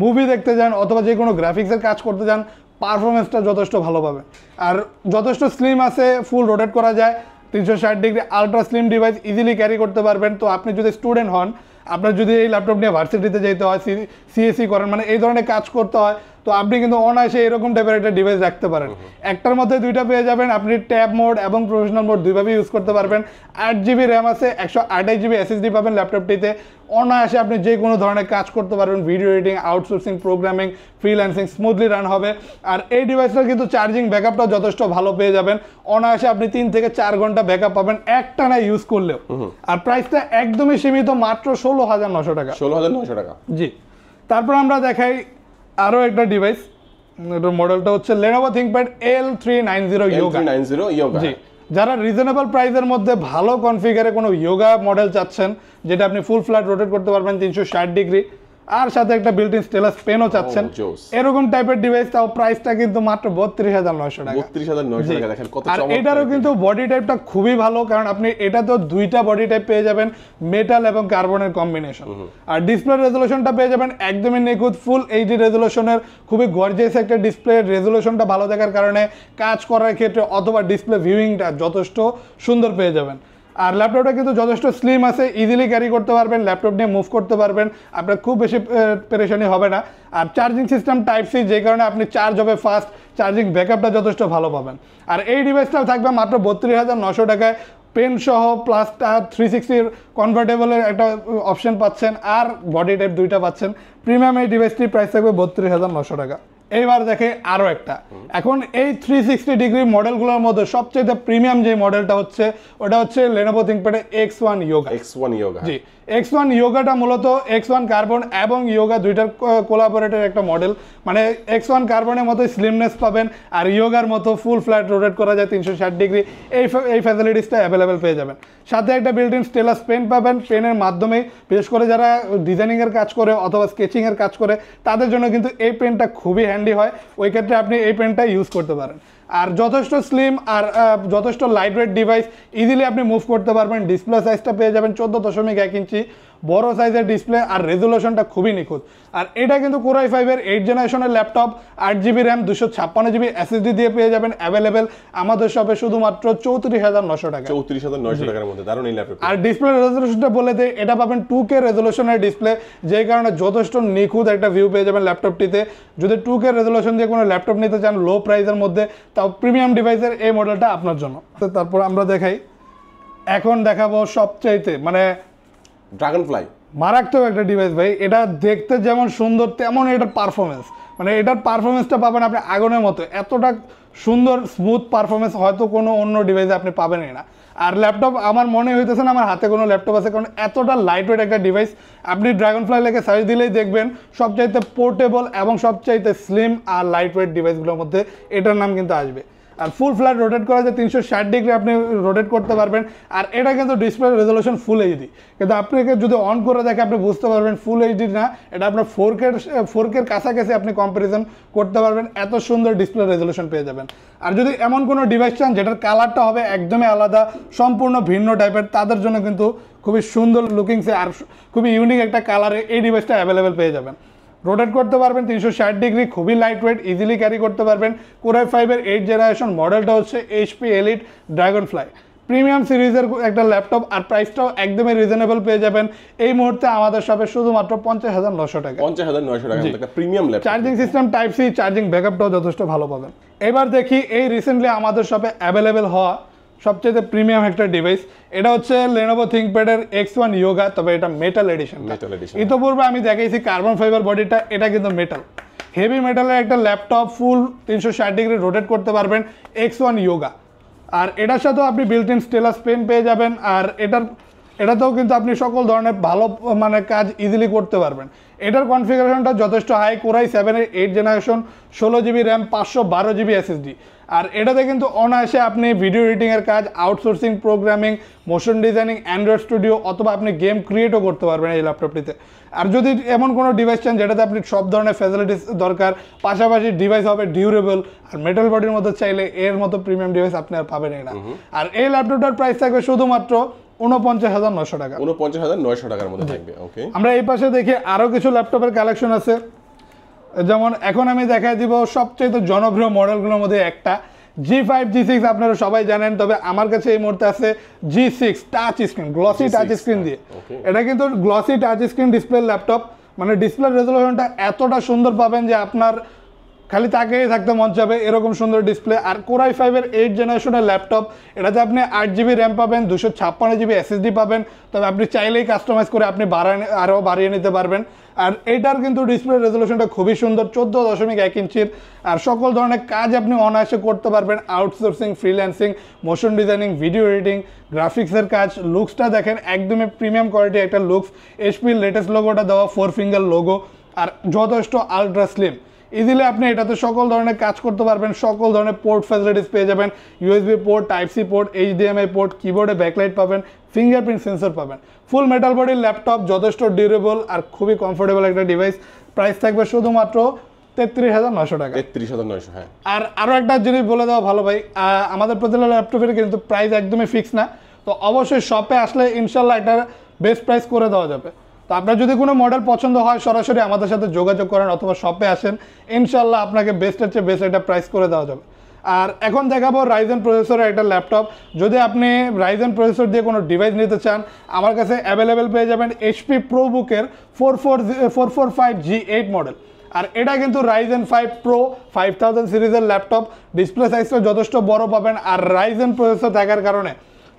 মুভি দেখতে যান অথবা যে কোনো গ্রাফিক্সের কাজ করতে যান, পারফরমেন্সটা যথেষ্ট ভালো পাবেন। আর যথেষ্ট স্লিম আছে, ফুল রোটেট করা যায় 360 degree, ultra slim device, easily carry করতে পারবেন। তো আপনি যদি স্টুডেন্ট হন, আপনার যদি এই ল্যাপটপ নিয়ে ভার্সিটিতে যেতে হয়, সিএসসি করেন, মানে এই ধরনের কাজ করতে হয়, তো আপনি কিন্তু অনায়াসে এরকম টাইপের একটা ডিভাইস রাখতে পারেন। একটার মধ্যে দুইটা পেয়ে যাবেন, আপনি ট্যাব মোড এবং প্রফেশনাল মোড দুইভাবে ইউজ করতে পারবেন। 8GB র্যাম আছে, 128GB SSD পাবেন ল্যাপটপটিতে। অনায়াসে আপনি যে কোনো ধরনের কাজ করতে পারবেন, video editing, outsourcing, programming, freelancing smoothly run হবে। আর এই ডিভাইসটার কিন্তু চার্জিং ব্যাকআপটা যথেষ্ট ভালো পেয়ে যাবেন। অনায়াসে আপনি 3 থেকে 4 ঘন্টা ব্যাকআপ পাবেন একটানা ইউজ করলেও। আর প্রাইসটা একদমই সীমিত, মাত্র 16,900 টাকা। 16,900 টাকা, জি। তারপর আমরা দেখাই আরো একটা ডিভাইস, এটার মডেলটা হচ্ছে Lenovo ThinkPad L390 Yoga। জি, যারা রিজনেবল প্রাইসের মধ্যে ভালো কনফিগারে কোনো ইয়োগা মডেল চাচ্ছেন, যেটা আপনি ফুল ফ্ল্যাট রোটেট করতে পারবেন 360 ডিগ্রি, আর সাথে একটা বিল্ট ইন স্টেলাস পেনও চাচ্ছেন, এরকম টাইপের ডিভাইস, তাও প্রাইসটা কিন্তু মাত্র 32,900 টাকা। 32,900 টাকা, দেখেন কত চমৎকার। আর এটারও কিন্তু বডি টাইপটা খুবই ভালো, কারণ আপনি এটা তো দুইটা বডি টাইপ পেয়ে যাবেন, মেটাল এবং কার্বনের কম্বিনেশন। আর ডিসপ্লে রেজোলিউশনটা পেয়ে যাবেন একদমই নিখুঁত, ফুল এইচডি রেজোলিউশনের, খুবই গর্জিয়াস একটা ডিসপ্লে। রেজোলিউশনটা ভালো থাকার কারণে কাজ করার ক্ষেত্রে অথবা ডিসপ্লে ভিউইংটা যথেষ্ট সুন্দর পেয়ে যাবেন। আর ল্যাপটপটা কিন্তু যথেষ্ট স্লিম আছে, ইজিলি ক্যারি করতে পারবেন, ল্যাপটপ নিয়ে মুভ করতে পারবেন, আপনার খুব বেশি পেরেশানি হবে না। আর চার্জিং সিস্টেম টাইপ সি, যে কারণে আপনি চার্জ হবে ফাস্ট, চার্জিং ব্যাকআপটা যথেষ্ট ভালো পাবেন। আর এই ডিভাইসটাও থাকবে মাত্র 32,900 টাকায়, পেন সহ প্লাস 360 কনভার্টেবলের একটা অপশন পাচ্ছেন, আর বডি টাইপ দুইটা পাচ্ছেন। প্রিমিয়াম এই ডিভাইসটির প্রাইস থাকবে 32,900 টাকা। এইবার দেখে আরো একটা, এখন এই 360 ডিগ্রি মডেলগুলোর মধ্যে সবচেয়ে প্রিমিয়াম যে মডেলটা হচ্ছে, ওটা হচ্ছে Lenovo ThinkPad X1 Yoga। জি, X1 Yogaটা মূলত X1 কার্বন এবং ইয়োগা দুইটার কোলাবোরেটের একটা মডেল। মানে X1 কার্বনের মতো স্লিমনেস পাবেন, আর ইয়োগার মতো ফুল ফ্ল্যাট রোটেট করা যায় 360 ডিগ্রি, এই ফ্যাসিলিটিসটা অ্যাভেলেবেল পেয়ে যাবেন। সাথে একটা বিল্ট ইন স্টেলাস পেন পাবেন, পেনের মাধ্যমে বিশেষ করে যারা ডিজাইনিংয়ের কাজ করে অথবা স্কেচিংয়ের কাজ করে তাদের জন্য কিন্তু এই পেনটা খুবই হ্যান্ডি হয়, ওই ক্ষেত্রে আপনি এই পেনটা ইউজ করতে পারেন। আর যথেষ্ট স্লিম আর যথেষ্ট লাইট ওয়েট ডিভাইস, ইজিলি আপনি মুভ করতে পারবেন। ডিসপ্লে সাইজটা পেয়ে যাবেন 14.1 ইঞ্চি, বড় সাইজের ডিসপ্লে, আর রেজুলেশনটা খুবই নিখুঁত। আর এটা কিন্তু Core i5-এর 8th জেনারেশনের laptop, 8GB RAM, 256GB SSD দিয়ে পেয়ে যাবেন অ্যাভেলেবেল আমাদের শপে শুধুমাত্র 34,900 টাকা। 34,900 টাকার মধ্যে দারুণ এই ল্যাপটপ। আর ডিসপ্লে রেজুলেশনটা বলে দেই, এটা পাবেন 2K রেজুলেশনের ডিসপ্লে, যে কারণে যথেষ্ট নিখুঁত একটা ভিউ পেয়ে যাবেন ল্যাপটপটিতে। যদি 2K রেজুলেশন দিয়ে কোনো ল্যাপটপ নিতে চান লো প্রাইসের মধ্যে, তাও প্রিমিয়াম ডিভাইসের এই মডেলটা আপনার জন্য। তারপর আমরা দেখাই, এখন দেখাবো সবচাইতে মানে মারাত্মক একটা ডিভাইস ভাই, এটা দেখতে যেমন সুন্দর তেমন এটার পারফরমেন্স, মানে এটার পারফরমেন্সটা পাবেন আপনি আগুনের মতো, এতটা সুন্দর স্মুথ পারফরমেন্স হয়তো কোনো অন্য ডিভাইসে আপনি পাবেনই না। আর ল্যাপটপ আমার মনে হইতেছে না আমার হাতে কোনো ল্যাপটপ আছে, কারণ এতটা লাইট ওয়েট একটা ডিভাইস। আপনি ড্রাগনফ্লাই লেগে সার্চ দিলেই দেখবেন সবচাইতে পোর্টেবল এবং সবচাইতে স্লিম আর লাইট ওয়েট ডিভাইসগুলোর মধ্যে এটার নাম কিন্তু আসবে। আর ফুল ফ্ল্যাট রোটেট করা যায় 360 ডিগ্রি আপনি রোটেট করতে পারবেন। আর এটা কিন্তু ডিসপ্লে রেজলিউশন ফুল এইচডি, কিন্তু আপনাকে যদি অন করে দেখে আপনি বুঝতে পারবেন ফুল এইচডি না, এটা আপনার 4K কাছাকাছি আপনি কম্পারিজন করতে পারবেন, এত সুন্দর ডিসপ্লে রেজলিউশন পেয়ে যাবেন। আর যদি এমন কোনো ডিভাইস চান যেটার কালারটা হবে একদমই আলাদা, সম্পূর্ণ ভিন্ন টাইপের, তাদের জন্য কিন্তু খুবই সুন্দর লুকিংসে আর খুবই ইউনিক একটা কালারে এই ডিভাইসটা অ্যাভেলেবেল পেয়ে যাবেন। রোটেট করতে পারবেন 360 ডিগ্রি, খুবই লাইট ওয়েট, ইজিলি ক্যারি করতে পারবেন। Core i5-এর 8th জেনারেশন মডেলটা হচ্ছে HP Elite Dragonfly প্রিমিয়াম সিরিজের একটা ল্যাপটপ, আর প্রাইসটাও একদমই রিজনেবল পেয়ে যাবেন এই মুহূর্তে আমাদের শপে শুধুমাত্র 50,900 টাকা। 50,900 টাকা একটা premium laptop. Charging system type C, charging ব্যাকআপটাও যথেষ্ট ভালো পাবেন। এবার দেখি এই রিসেন্টলি আমাদের শপে অ্যাভেলেবেল হওয়া সবচেয়ে প্রিমিয়াম একটা ডিভাইস, এটা হচ্ছে Lenovo ThinkPad-এর X1 Yoga, তবে এটা মেটাল এডিশন। ইতোপূর্বে আমি দেখাইছি কার্বন ফাইবার বডিটা, এটা কিন্তু মেটাল, হেভি মেটালের একটা ল্যাপটপ, ফুল 360 ডিগ্রি রোটেট করতে পারবেন X1 Yoga। আর এটার সাথেও আপনি বিল্ট ইন স্টেলাস পেন পেয়ে যাবেন, আর এটাতেও কিন্তু আপনি সকল ধরনের ভালো মানে কাজ ইজিলি করতে পারবেন। এটার কনফিগারেশনটা যথেষ্ট হাই, Core i7-এর 8th generation, 16GB RAM, 512GB SSD। আর এটাতে কিন্তু অনায়াসে আপনি ভিডিও এডিটিংয়ের কাজ, outsourcing, programming, motion designing, android studio অথবা আপনি গেম ক্রিয়েটও করতে পারবেন এই ল্যাপটপটিতে। আর যদি এমন কোনো ডিভাইস চান যেটাতে আপনি সব ধরনের ফ্যাসিলিটিস দরকার, পাশাপাশি ডিভাইস হবে ডিউরেবল আর মেটাল বডির মধ্যে, চাইলে এর মতো প্রিমিয়াম ডিভাইস আপনি আর পাবেনই না। আর এই ল্যাপটপটার প্রাইস থাকবে শুধুমাত্র 49,900 টাকা। 49,900 টাকার মধ্যে থাকবে। ওকে, আমরা এই পাশে দেখি আরো কিছু ল্যাপটপের কালেকশন আছে, যেমন এখন আমি দেখাই দিব সবচেয়ে জনপ্রিয় মডেলগুলোর মধ্যে একটা G5 G6 আপনারা সবাই জানেন, তবে আমার কাছে এই মুহূর্তে আছে G6 touch screen, glossy touch screen দিয়ে। এটা কিন্তু glossy touch screen display laptop, মানে ডিসপ্লে রেজলিউশনটা এতটা সুন্দর পাবেন যে আপনার খালি তাকেই থাকতে মন চাবে, এরকম সুন্দর ডিসপ্লে। আর Core i5-এর 8th জেনারেশনের ল্যাপটপ, এটাতে আপনি 8GB র্যাম পাবেন, 256GB SSD পাবেন, তবে আপনি চাইলেই কাস্টমাইজ করে আপনি আরও বাড়িয়ে নিতে পারবেন। আর এটার কিন্তু ডিসপ্লে রেজলিউশনটা খুবই সুন্দর, 14.1 ইঞ্চির, আর সকল ধরনের কাজ আপনি অনায়াসে করতে পারবেন, outsourcing, freelancing, motion designing, video editing, গ্রাফিক্সের কাজ। লুকসটা দেখেন একদমই প্রিমিয়াম কোয়ালিটি একটা লুকস, HP-র লেটেস্ট লোগোটা দেওয়া 4 ফিঙ্গার লোগো, আর যথেষ্ট আলট্রা স্লিম। ইজিলি আপনি এটাতে সকল ধরনের কাজ করতে পারবেন, সকল ধরনের পোর্ট ফ্যাসিলিটিস পেয়ে যাবেন, USB port, type C port, HDMI port, কিবোর্ডে ব্যাকলাইট পাবেন, ফিঙ্গারপ্রিন্ট সেন্সর পাবেন। ফুল মেটাল বডির ল্যাপটপ, যথেষ্ট ডিউরেবল আর খুবই কমফোর্টেবল একটা ডিভাইস। প্রাইস থাকবে শুধুমাত্র 33,900 টাকা। 33,900, হ্যাঁ। আর আরও একটা জিনিস বলে দেওয়া ভালো ভাই, আমাদের প্রতিটা ল্যাপটপের কিন্তু প্রাইস একদমই ফিক্স না, তো অবশ্যই শপে আসলে ইনশাল্লাহ একটা বেস্ট প্রাইস করে দেওয়া যাবে। তো আপনার যদি কোনো মডেল পছন্দ হয় সরাসরি আমাদের সাথে যোগাযোগ করেন অথবা শপে আসেন, ইনশাল্লাহ আপনাকে বেস্টের চেয়ে বেস্ট একটা প্রাইস করে দেওয়া যাবে। আর এখন দেখাবো Ryzen প্রসেসরের একটা ল্যাপটপ। যদি আপনি Ryzen প্রসেসর দিয়ে কোনো ডিভাইস নিতে চান, আমার কাছে অ্যাভেলেবেল পেয়ে যাবেন HP ProBook-এর 445G8 মডেল। আর এটা কিন্তু Ryzen 5 Pro 5000 সিরিজের ল্যাপটপ, ডিসপ্লে সাইজটা যথেষ্ট বড় পাবেন, আর Ryzen প্রসেসর থাকার কারণে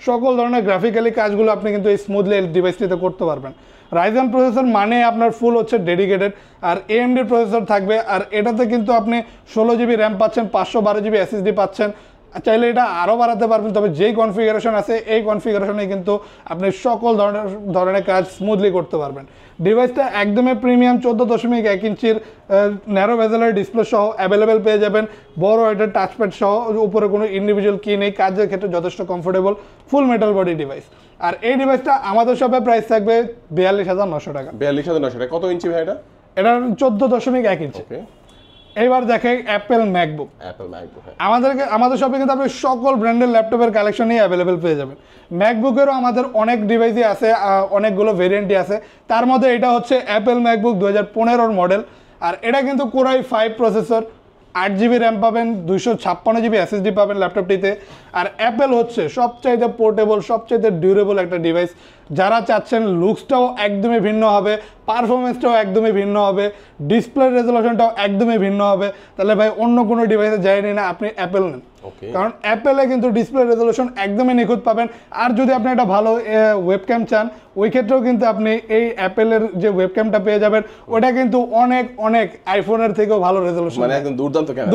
সকল ধরনের গ্রাফিক্যালি কাজগুলো আপনি কিন্তু এই স্মুথলি এই ডিভাইসটিতে করতে পারবেন। Ryzen প্রসেসর মানে আপনার ফুল হচ্ছে ডেডিকেটেড, আর AMD প্রসেসর থাকবে, আর এটাতে কিন্তু আপনি 16GB র্যাম পাচ্ছেন, 512GB SSD পাচ্ছেন, চাইলে এটা আরও বাড়াতে পারবেন, তবে যেই কনফিগারেশন আছে এই কনফিগারেশনে কিন্তু আপনি সকল ধরনের কাজ স্মুথলি করতে পারবেন। ডিভাইসটা একদমই প্রিমিয়াম, 14.1 ইঞ্চির ন্যারো বেজেলের ডিসপ্লে সহ অ্যাভেলেবেল পেয়ে যাবেন, বড় একটা টাচপ্যাড সহ, উপরে কোনো ইন্ডিভিজুয়াল কি নেই, কাজের ক্ষেত্রে যথেষ্ট comfortable, full metal body device. আর এই ডিভাইসটা আমাদের শপে প্রাইস থাকবে 42,900 টাকা। 42,900 টাকা। কত ইঞ্চি ভাই এটা? এটা 14.1 ইঞ্চি। এবার দেখেন অ্যাপেল ম্যাকবুক। আমাদের শপে কিন্তু আপনি সকল ব্র্যান্ডের ল্যাপটপের কালেকশনই অ্যাভেলেবেল পেয়ে যাবেন। ম্যাকবুকেরও আমাদের অনেক ডিভাইসই আছে, অনেকগুলো ভেরিয়েন্টই আছে, তার মধ্যে এটা হচ্ছে অ্যাপেল ম্যাকবুক 2015-র মডেল। আর এটা কিন্তু Core i5 processor, 8GB RAM পাবেন, 256GB SSD পাবেন ল্যাপটপটিতে। আর অ্যাপেল হচ্ছে সবচাইতে পোর্টেবল, সবচাইতে ডিউরেবল একটা ডিভাইস। যারা চাচ্ছেন লুকসটাও একদমই ভিন্ন হবে, পারফরমেন্সটাও একদমই ভিন্ন হবে, ডিসপ্লে রেজলিউশনটাও একদমই ভিন্ন হবে। তাহলে ভাই অন্য কোনো ডিভাইসে যায়নি না, আপনি অ্যাপেল নেন, কারণ অ্যাপেলে কিন্তু ডিসপ্লে রেজলিউশন একদমই নিখুঁত পাবেন। আর যদি আপনি একটা ভালো ওয়েবক্যাম চান, ওই ক্ষেত্রেও কিন্তু আপনি এই অ্যাপেলের যে ওয়েবক্যামটা পেয়ে যাবেন, ওটা কিন্তু অনেক অনেক আইফোনের থেকেও ভালো রেজলিউশন, মানে একদম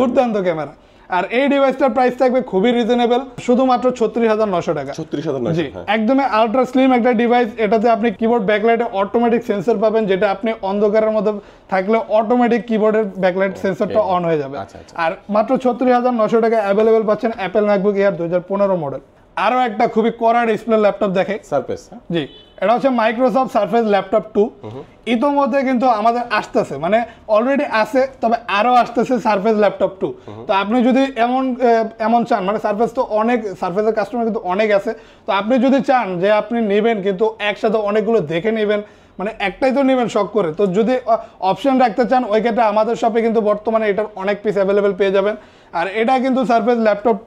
দুর্দান্ত ক্যামেরা। আর এই ডিভাইসটার প্রাইস থাকবে খুবই রিজনেবল, শুধুমাত্র 36,900 টাকা। 36,900, জি, একদমই আলট্রা স্লিম একটা ডিভাইস। এটাতে আপনি কিবোর্ড ব্যাকলাইটে অটোমেটিক সেন্সর পাবেন, যেটা আপনি অন্ধকারের মধ্যে থাকলে অটোমেটিক কিবোর্ডের ব্যাকলাইট সেন্সরটা অন হয়ে যাবে। আর মাত্র 36,900 টাকা অ্যাভেলেবেল পাচ্ছেন অ্যাপেল ম্যাকবুক এয়ার 2015 মডেল। আরো একটা খুবই কড়া ডিসপ্লে ল্যাপটপ দেখে, সারফেস। জি, এটা হচ্ছে মাইক্রোসফট সারফেস ল্যাপটপ 2। ইতোমধ্যে কিন্তু আমাদের আসতেছে, মানে অলরেডি আছে, তবে আরো আসতেছে সারফেস ল্যাপটপ 2। তো আপনি যদি এমন চান, মানে সারফেস তো অনেক, সারফেসের কাস্টমার কিন্তু অনেক আছে, তো আপনি যদি চান যে আপনি নেবেন কিন্তু একসাথে অনেকগুলো দেখে নেবেন, মানে একটাই তো নেবেন শখ করে, তো যদি অপশন রাখতে চান ওই ক্ষেত্রে আমাদের শপে কিন্তু বর্তমানে এটার অনেক পিস অ্যাভেলেবেল পেয়ে যাবেন। আর এটা কিন্তু সারফেস ল্যাপটপ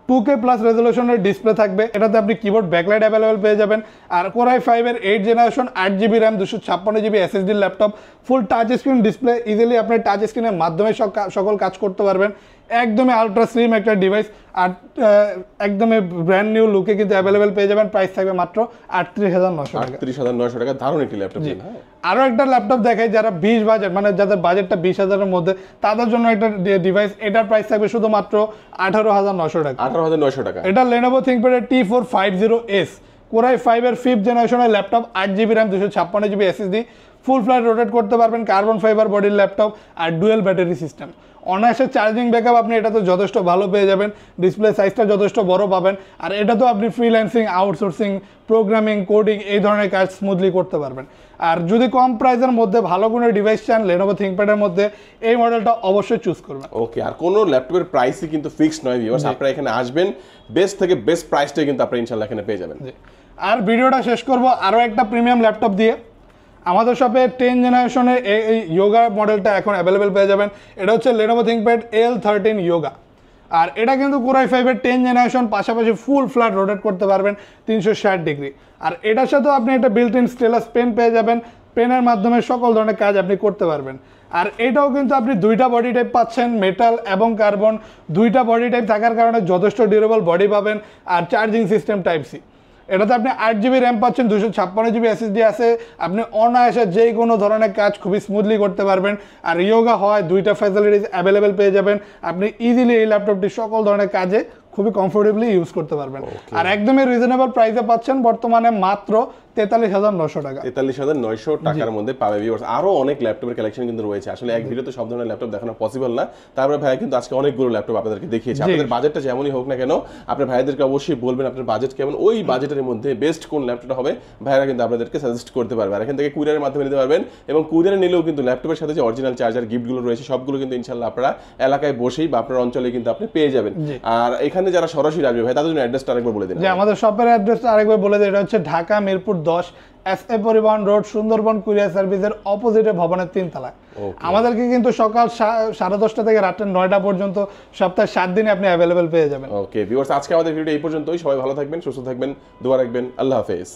2K প্লাস রেজলিউশনের ডিসপ্লে থাকবে, এটাতে আপনি কিবোর্ড ব্যাকলাইট অ্যাভেলেবেল পেয়ে যাবেন। আর Core i5 এর 8 generation 8GB RAM 256GB SSD laptop, ফুল টাচ স্ক্রিন ডিসপ্লে, ইজিলি আপনি টাচ স্ক্রিনের মাধ্যমে সকল কাজ করতে পারবেন। একদমই আলট্রা স্লিম একটা ডিভাইস, আর একদমই ব্র্যান্ড নিউ লুকে কিন্তু অ্যাভেলেবেল পেয়ে যাবেন। প্রাইস থাকবে মাত্র 38,900 টাকা। 38,900 টাকা, দারুণ একটি ল্যাপটপ। আরো একটা ল্যাপটপ দেখাই, যারা 20 বাজেট, মানে যাদের বাজেটটা 20,000 এর মধ্যে, তাদের জন্য একটা ডিভাইস। এটার প্রাইস থাকবে শুধুমাত্র 18,900 টাকা। 18,900 টাকা। এটা Lenovo ThinkPad T450S Core i5 এর 5th জেনারেশনের laptop, 8GB RAM 256GB SSD, ফুল ফ্ল্যাট রোটেট করতে পারবেন, কার্বন ফাইবার বডির ল্যাপটপ, আর ডুয়েল ব্যাটারি সিস্টেম। অনায়াসে চার্জিং ব্যাকআপ আপনি এটাতে যথেষ্ট ভালো পেয়ে যাবেন, ডিসপ্লে সাইজটা যথেষ্ট বড় পাবেন। আর এটা তো আপনি ফ্রিল্যান্সিং, আউটসোর্সিং, প্রোগ্রামিং, কোডিং এই ধরনের কাজ স্মুথলি করতে পারবেন। আর যদি কম প্রাইসের মধ্যে ভালো কোনো ডিভাইস চান Lenovo ThinkPad এর মধ্যে, এই মডেলটা অবশ্যই চুজ করবেন। ওকে, আর কোনো ল্যাপটপের প্রাইসই কিন্তু ফিক্সড নয় ভিউয়ার্স, আপনারা এখানে আসবেন, বেস্ট থেকে বেস্ট প্রাইসটাই কিন্তু আপনারা ইনশাআল্লাহ এখানে পেয়ে যাবেন। আর ভিডিওটা শেষ করব আরো একটা প্রিমিয়াম ল্যাপটপ দিয়ে। আমাদের শপে 10 জেনারেশনের এই ইয়োগা মডেলটা এখন অ্যাভেলেবেল পেয়ে যাবেন। এটা হচ্ছে Lenovo ThinkPad L13 ইয়োগা। আর এটা কিন্তু Core i5 এর 10 জেনারেশন, পাশাপাশি ফুল ফ্ল্যাট রোটেট করতে পারবেন 360 ডিগ্রি। আর এটার সাথেও আপনি একটা বিল্ট ইন স্টেলাস পেন পেয়ে যাবেন, পেনের মাধ্যমে সকল ধরনের কাজ আপনি করতে পারবেন। আর এটাও কিন্তু আপনি দুইটা বডি টাইপ পাচ্ছেন, মেটাল এবং কার্বন, দুইটা বডি টাইপ থাকার কারণে যথেষ্ট ডিউরেবল বডি পাবেন। আর চার্জিং সিস্টেম টাইপ সি, এটাতে আপনি 8GB র্যাম পাচ্ছেন, 256GB SSD আছে, আপনি অনায়াসে যে কোনো ধরনের কাজ খুবই স্মুথলি করতে পারবেন। আর ইয়োগা হয়, দুইটা ফ্যাসিলিটিস অ্যাভেলেবেল পেয়ে যাবেন, আপনি ইজিলি এই ল্যাপটপটি সকল ধরনের কাজে খুবই কমফোর্টেবলি ইউজ করতে পারবেন। আর একদমই রিজনেবল প্রাইসে পাচ্ছেন বর্তমানে মাত্র 43,900 টাকা। 43,900 টাকার মধ্যে পাবে ভিউয়ার্স। আরো অনেক ল্যাপটপের কালেকশন কিন্তু রয়েছে, আসলে এক ভিডিওতে সব ধরনের ল্যাপটপ দেখানো পসিবল না। তারপরে ভাই কিন্তু আজকে অনেকগুলো ল্যাপটপ আপনাদেরকে দেখিয়েছি। আপনাদের বাজেটটা যেমনই হোক না কেন, আপনার ভাইদেরকে অবশ্যই বলবেন আপনার বাজেট কেমন, ওই বাজেটের মধ্যে বেস্ট কোন ল্যাপটপটা হবে ভাইরা কিন্তু আপনাদেরকে সাজেস্ট করতে পারবে। আর এখান থেকে কুরিয়ারের মাধ্যমে নিতে পারবেন, এবং কুরিয়ারে নিলেও কিন্তু ল্যাপটপের সাথে যে অরিজিনাল চার্জার গিফটগুলো রয়েছে সবগুলো কিন্তু ইনশাআল্লাহ আপনারা এলাকায় বসেই বা আপনার অঞ্চলে কিন্তু আপনি পেয়ে যাবেন। আর এখানে যারা সরাসরি আসবে ভাই, তাদের জন্য অ্যাড্রেসটা আরেকবার বলে দিন। যে আমাদের শপের অ্যাড্রেসটা আরেকবার বলে দিই, এটা হচ্ছে ঢাকা মিরপুর 10 SA পরিবহন রোড, সুন্দরবন কুরিয়ার সার্ভিসের অপোজিটে ভবনের 3 তলায়। আমাদেরকে কিন্তু সকাল 10:30 থেকে রাত 9টা পর্যন্ত সপ্তাহে 7 দিনে আপনি অ্যাভেলেবেল পেয়ে যাবেন। ওকে ভিউয়ার্স, আজকে আমাদের ভিডিও এই পর্যন্তই। সবাই ভালো থাকবেন, সুস্থ থাকবেন, দোয়া রাখবেন। আল্লাহ হাফেজ।